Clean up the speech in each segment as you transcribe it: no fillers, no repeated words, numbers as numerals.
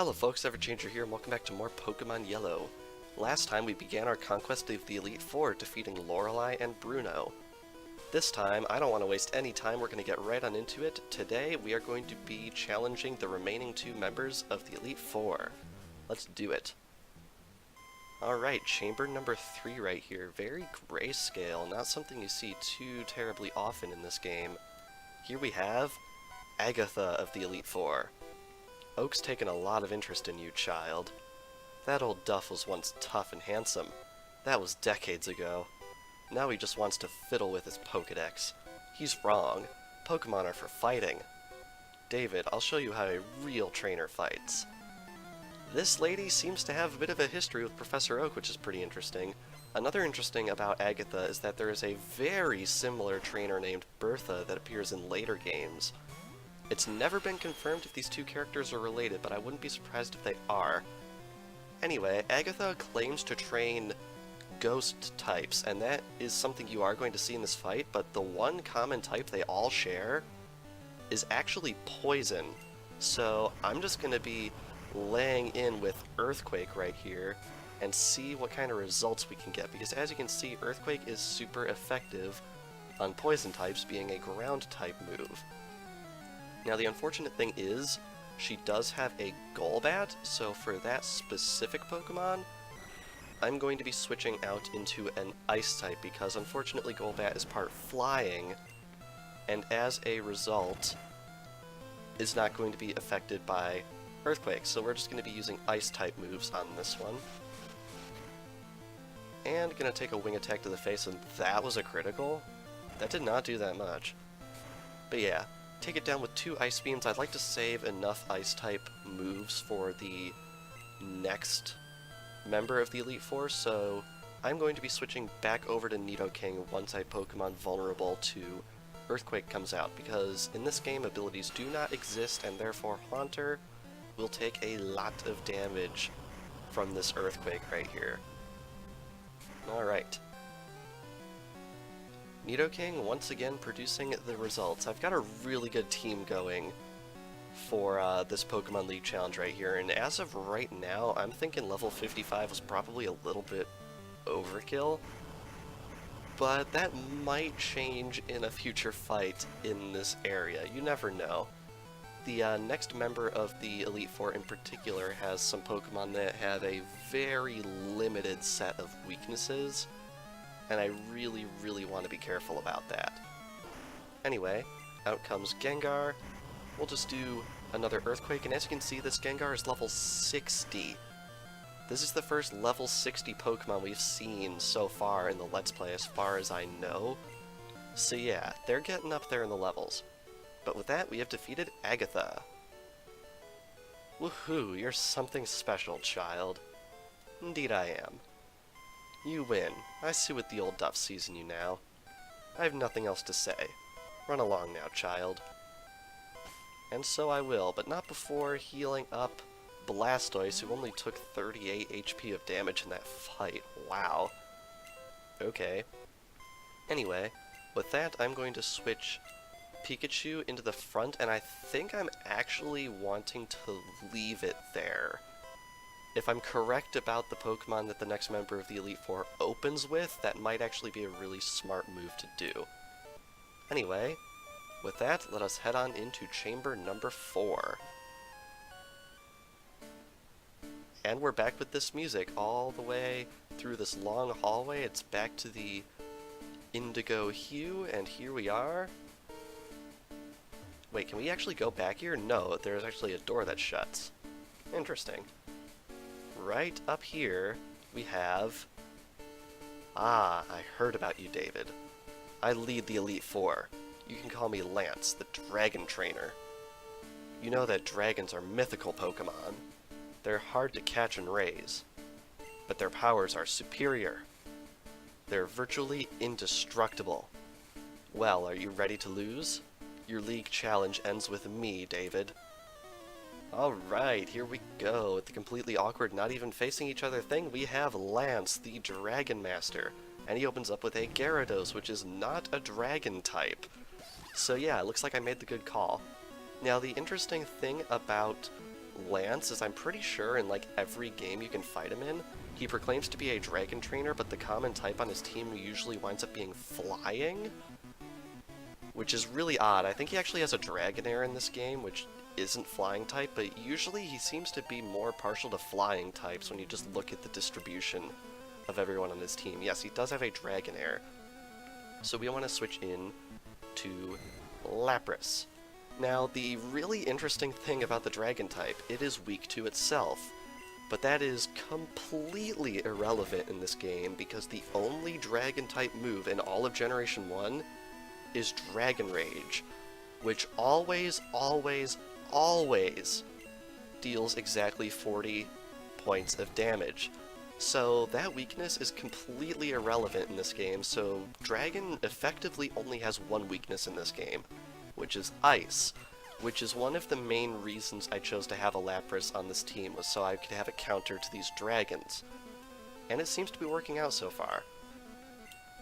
Hello folks, Everchanger here, and welcome back to more Pokemon Yellow. Last time we began our conquest of the Elite Four, defeating Lorelei and Bruno. This time, I don't want to waste any time, we're going to get right on into it. Today, we are going to be challenging the remaining two members of the Elite Four. Let's do it. Alright, chamber number 3 right here. Very grayscale, not something you see too terribly often in this game. Here we have Agatha of the Elite Four. Oak's taken a lot of interest in you, child. That old duff was once tough and handsome. That was decades ago. Now he just wants to fiddle with his Pokedex. He's wrong. Pokemon are for fighting. David, I'll show you how a real trainer fights. This lady seems to have a bit of a history with Professor Oak, which is pretty interesting. Another interesting about Agatha is that there is a very similar trainer named Bertha that appears in later games. It's never been confirmed if these two characters are related, but I wouldn't be surprised if they are. Anyway, Agatha claims to train ghost types, and that is something you are going to see in this fight, but the one common type they all share is actually poison. So I'm just going to be laying in with Earthquake right here and see what kind of results we can get, because as you can see, Earthquake is super effective on poison types, being a ground type move. Now the unfortunate thing is, she does have a Golbat, so for that specific Pokemon, I'm going to be switching out into an Ice type, because unfortunately Golbat is part flying, and as a result, is not going to be affected by Earthquake, so we're just going to be using Ice type moves on this one. And going to take a Wing Attack to the face, and that was a critical? That did not do that much. But yeah. Take it down with 2 Ice Beams. I'd like to save enough Ice-type moves for the next member of the Elite Four, so I'm going to be switching back over to Nidoking once a Pokemon vulnerable to Earthquake comes out, because in this game abilities do not exist, and therefore Haunter will take a lot of damage from this Earthquake right here. Alright. Nidoking once again producing the results. I've got a really good team going for this Pokemon League Challenge right here, and as of right now, I'm thinking level 55 was probably a little bit overkill, but that might change in a future fight in this area. You never know. The next member of the Elite Four in particular has some Pokemon that have a very limited set of weaknesses, and I really, really want to be careful about that. Anyway, out comes Gengar. We'll just do another Earthquake, and as you can see, this Gengar is level 60. This is the first level 60 Pokemon we've seen so far in the Let's Play, as far as I know. So yeah, they're getting up there in the levels. But with that, we have defeated Agatha. Woohoo, you're something special, child. Indeed I am. You win. I see what the old duff sees in you now. I have nothing else to say. Run along now, child. And so I will, but not before healing up Blastoise, who only took 38 HP of damage in that fight. Wow. Okay. Anyway, with that, I'm going to switch Pikachu into the front, and I think I'm actually wanting to leave it there. If I'm correct about the Pokemon that the next member of the Elite Four opens with, that might actually be a really smart move to do. Anyway, with that, let us head on into chamber number 4. And we're back with this music all the way through this long hallway. It's back to the indigo hue, and here we are. Wait, can we actually go back here? No, there's actually a door that shuts. Interesting. Right up here, we have... Ah, I heard about you, David. I lead the Elite Four. You can call me Lance, the Dragon Trainer. You know that dragons are mythical Pokemon. They're hard to catch and raise, but their powers are superior. They're virtually indestructible. Well, are you ready to lose? Your league challenge ends with me, David. Alright, here we go. With the completely awkward, not even facing each other thing, we have Lance, the Dragon Master. And he opens up with a Gyarados, which is not a dragon type. So yeah, it looks like I made the good call. Now, the interesting thing about Lance is, I'm pretty sure, in like every game you can fight him in, he proclaims to be a dragon trainer, but the common type on his team usually winds up being flying, which is really odd. I think he actually has a Dragonair in this game, which isn't flying type, but usually he seems to be more partial to flying types when you just look at the distribution of everyone on his team. Yes, he does have a Dragonair. So we want to switch in to Lapras. Now, the really interesting thing about the Dragon type, it is weak to itself. But that is completely irrelevant in this game because the only Dragon type move in all of Generation 1 is Dragon Rage, which always, always, always deals exactly 40 points of damage. So that weakness is completely irrelevant in this game, so Dragon effectively only has one weakness in this game, which is Ice, which is one of the main reasons I chose to have a Lapras on this team, was so I could have a counter to these dragons. And it seems to be working out so far.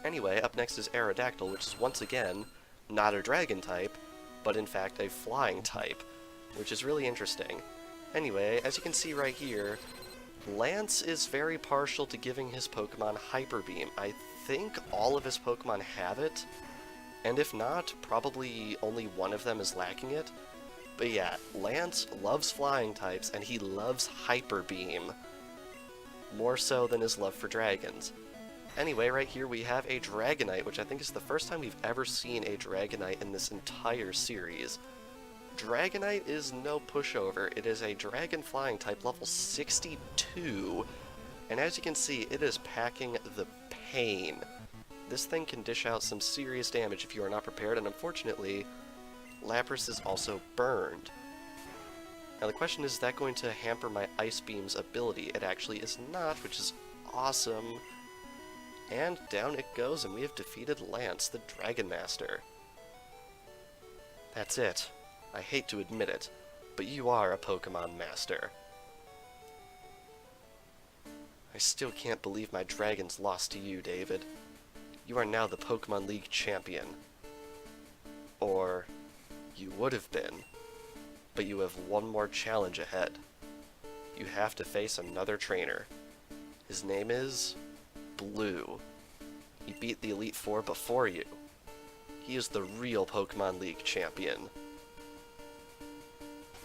Anyway, up next is Aerodactyl, which is once again not a dragon type, but in fact a flying type, which is really interesting. Anyway, as you can see right here, Lance is very partial to giving his Pokemon Hyper Beam. I think all of his Pokemon have it, and if not, probably only one of them is lacking it. But yeah, Lance loves flying types, and he loves Hyper Beam, more so than his love for dragons. Anyway, right here we have a Dragonite, which I think is the first time we've ever seen a Dragonite in this entire series. Dragonite is no pushover. It is a Dragon Flying type, level 62, and as you can see, it is packing the pain. This thing can dish out some serious damage if you are not prepared, and unfortunately, Lapras is also burned. Now the question is that going to hamper my Ice Beam's ability? It actually is not, which is awesome. And down it goes, and we have defeated Lance, the Dragon Master. That's it. I hate to admit it, but you are a Pokemon Master. I still can't believe my dragons lost to you, David. You are now the Pokemon League champion. Or, you would have been. But you have one more challenge ahead. You have to face another trainer. His name is Blue. He beat the Elite Four before you. He is the real Pokemon League champion.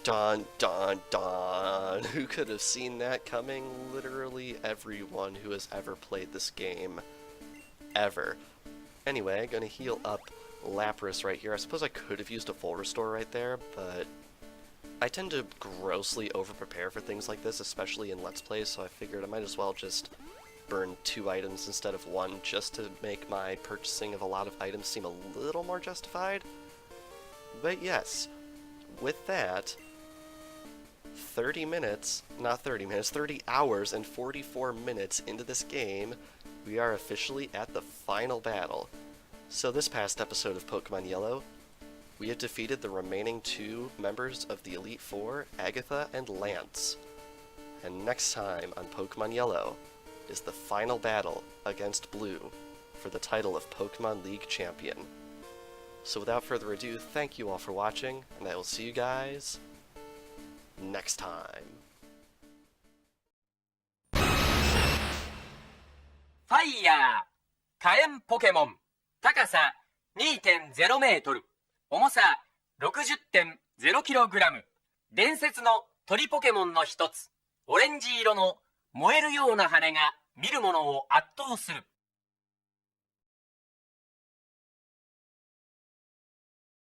Dun dun dun! Who could have seen that coming? Literally everyone who has ever played this game. Ever. Anyway, gonna heal up Lapras right here. I suppose I could have used a full restore right there, but I tend to grossly over-prepare for things like this, especially in Let's Plays, so I figured I might as well just burn 2 items instead of 1, just to make my purchasing of a lot of items seem a little more justified. But yes, with that, 30 hours and 44 minutes into this game, we are officially at the final battle. So this past episode of Pokemon Yellow, we have defeated the remaining 2 members of the Elite Four, Agatha and Lance. And next time on Pokemon Yellow is the final battle against Blue for the title of Pokemon League Champion. So without further ado, thank you all for watching, and I will see you guys next time. Fire! 火炎ポケモン。高さ 2.0 メートル。重さ 60.0 キログラム。伝説の鳥ポケモンの一つ。オレンジ色の燃えるような羽が見る者を圧倒する。